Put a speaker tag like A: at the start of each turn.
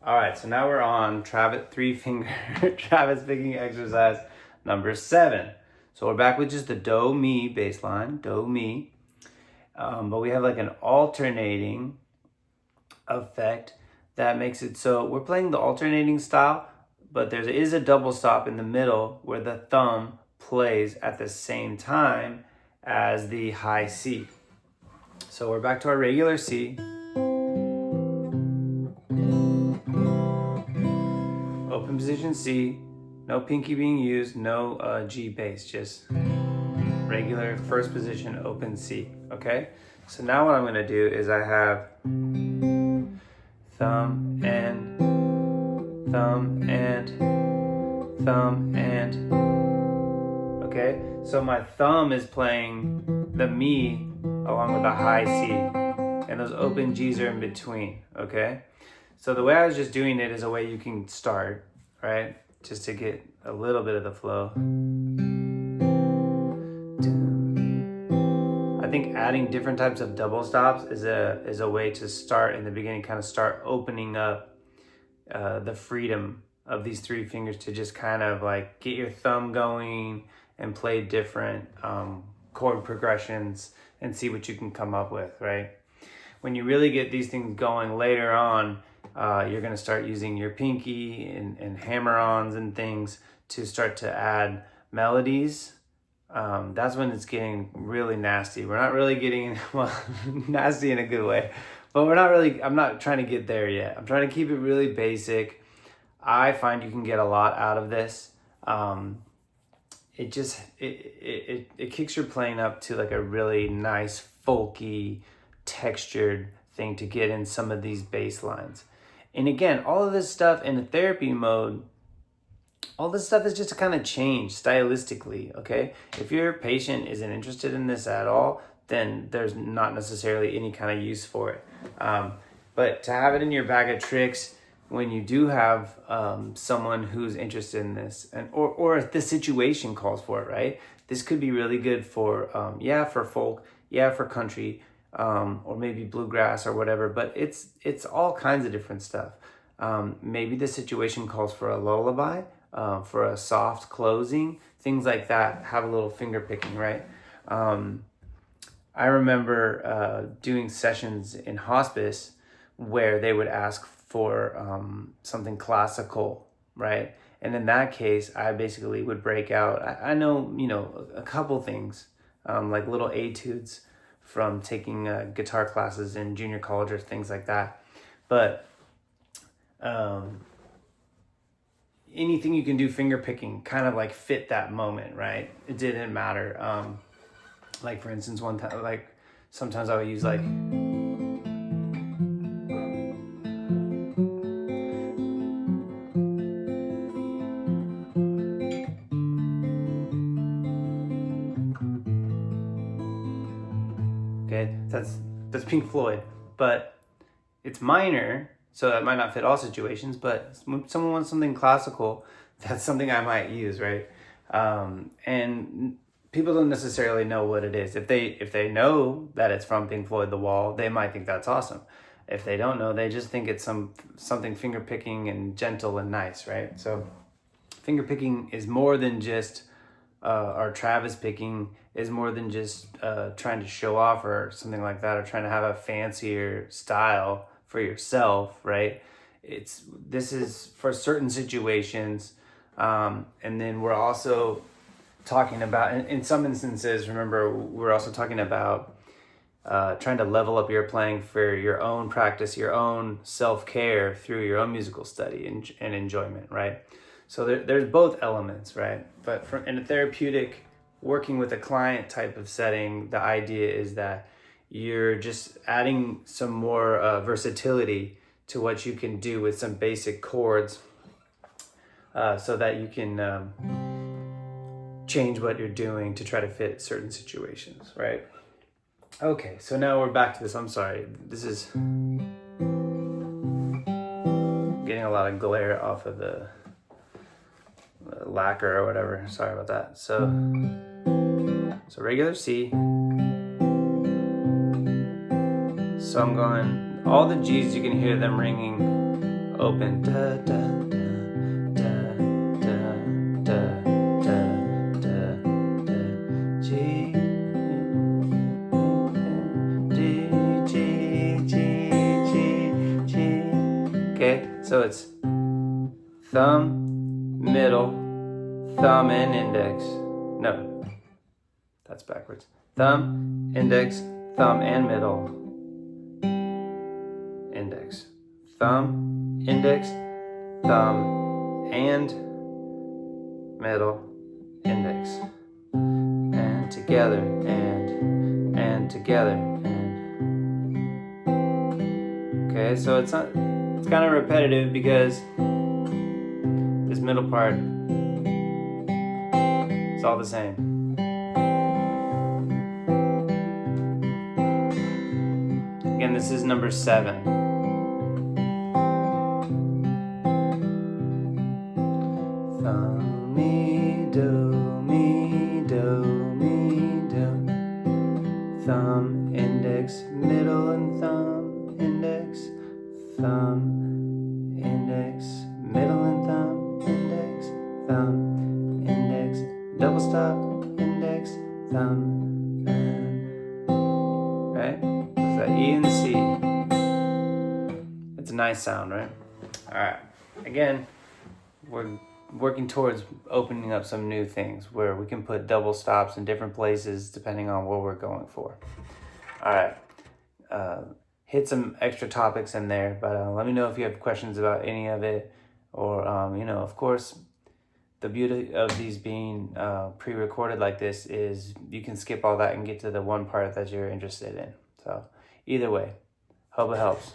A: All right, so now we're on three finger Travis picking exercise number 7. So we're back with just the do mi bass line, do mi, but we have like an alternating effect that makes it so we're playing the alternating style, but there is a double stop in the middle where the thumb plays at the same time as the high C. So we're back to our regular C. Open position C, no pinky being used, no G bass, just regular first position open C, okay? So now what I'm gonna do is I have thumb and, thumb and, thumb and, okay? So my thumb is playing the mi along with the high C, and those open G's are in between, okay? So the way I was just doing it is a way you can start, right? Just to get a little bit of the flow. I think adding different types of double stops is a way to start in the beginning, kind of start opening up the freedom of these three fingers to just kind of like get your thumb going and play different chord progressions and see what you can come up with, right? When you really get these things going later on, you're going to start using your pinky and hammer-ons and things to start to add melodies. That's when it's getting really nasty. We're not really getting, well, nasty in a good way, but I'm not trying to get there yet. I'm trying to keep it really basic. I find you can get a lot out of this. It kicks your playing up to like a really nice, folky, textured thing to get in some of these bass lines. And again, all of this stuff in a therapy mode, all this stuff is just to kind of change stylistically, okay? If your patient isn't interested in this at all, then there's not necessarily any kind of use for it. But to have it in your bag of tricks when you do have someone who's interested in this, and or if the situation calls for it, right? This could be really good for, for folk, for country, or maybe bluegrass or whatever, but it's all kinds of different stuff. Maybe the situation calls for a lullaby, for a soft closing, things like that. Have a little finger picking, right? I remember doing sessions in hospice where they would ask for something classical, right? And in that case, I basically would break out. I know, a couple things, like little etudes from taking guitar classes in junior college or things like that. But anything you can do finger picking kind of like fit that moment, right? It didn't matter. Like for instance, one time, like sometimes I would use like, okay, that's Pink Floyd, but it's minor, so that might not fit all situations, but when someone wants something classical, that's something I might use, right? And people don't necessarily know what it is. If they know that it's from Pink Floyd, The Wall, they might think that's awesome. If they don't know, they just think it's something finger picking and gentle and nice, right? So finger picking is more than just, or Travis picking is more than just trying to show off or something like that, or trying to have a fancier style for yourself, right? This is for certain situations, and then we're also talking about, in some instances, remember, we're also talking about trying to level up your playing for your own practice, your own self-care through your own musical study and enjoyment, right? So there's both elements, right? But in a therapeutic, working with a client type of setting, the idea is that you're just adding some more versatility to what you can do with some basic chords, so that you can change what you're doing to try to fit certain situations, right? Okay, so now we're back to this. I'm sorry, this is getting a lot of glare off of the lacquer or whatever. Sorry about that. So regular C. So I'm going, all the G's, you can hear them ringing open, da da da da da da da da G D G G G G. Okay, so it's thumb, middle, thumb and index. No, that's backwards. Thumb, index, thumb and middle, index. Thumb, index, thumb and middle, index. And together, and together, and. Okay, so it's kind of repetitive because this middle part is all the same. Again, this is number 7. Thumb, mi, do, mi, do, mi, do. Thumb, index, middle, and thumb, index, thumb, index, middle, and thumb, index, thumb, index, double stop, index, thumb, and, right? It's that E and C. It's a nice sound, right? All right. Again, we're working towards opening up some new things where we can put double stops in different places depending on what we're going for. All right. Hit some extra topics in there, but let me know if you have questions about any of it, or of course, the beauty of these being pre-recorded like this is you can skip all that and get to the one part that you're interested in. So either way, hope it helps.